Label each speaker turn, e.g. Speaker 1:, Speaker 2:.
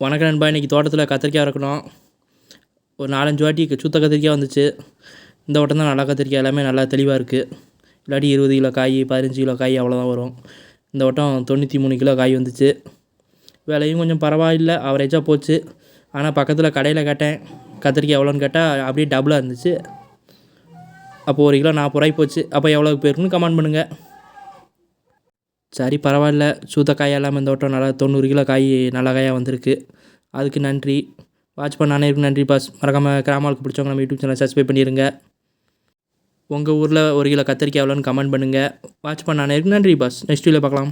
Speaker 1: வணக்கம் நண்பா. இன்றைக்கி தோட்டத்தில் கத்திரிக்காய் இறக்கணும். ஒரு 4-5 வாட்டி சுத்த கத்திரிக்காய் வந்துச்சு. இந்த வட்டம் தான் நல்லா கத்திரிக்காய், எல்லாமே நல்லா தெளிவாக இருக்குது. இல்லாட்டி 20 கிலோ காய், 15 கிலோ காய் அவ்வளோதான் வரும். இந்த வட்டம் 93 கிலோ காய் வந்துச்சு. விலையும் கொஞ்சம் பரவாயில்லை, அவரேஜாக போச்சு. ஆனால் பக்கத்தில் கடையில் கேட்டேன் கத்திரிக்காய் எவ்வளோன்னு கேட்டால் அப்படியே டபுளாக இருந்துச்சு. அப்போ 1 கிலோ 40 ரூபாய்க்கு போச்சு. அப்போ எவ்வளோக்கு போயிருக்குன்னு கமெண்ட் பண்ணுங்கள். சரி, பரவாயில்ல. சூத்த காய் இல்லாமல் இந்த வட்டம் நல்லா 90 கிலோ காய் நல்ல காயாக வந்திருக்கு. அதுக்கு நன்றி. வாட்ச் பண்ண அனைவருக்கும் நன்றி பாஸ். மறக்காமல் கிராமலுக்கு பிடிச்சவங்க நம்ம யூடியூப் சேனல் சப்ஸ்கிரைப் பண்ணிடுங்க. உங்கள் ஊரில் 1 கிலோ கத்திரிக்காய் எவ்வளோன்னு கமெண்ட் பண்ணுங்கள். வாட்ச் பண்ண அனைவருக்கும் நன்றி பாஸ். நெக்ஸ்ட் வீடியோவில் பார்க்கலாம்.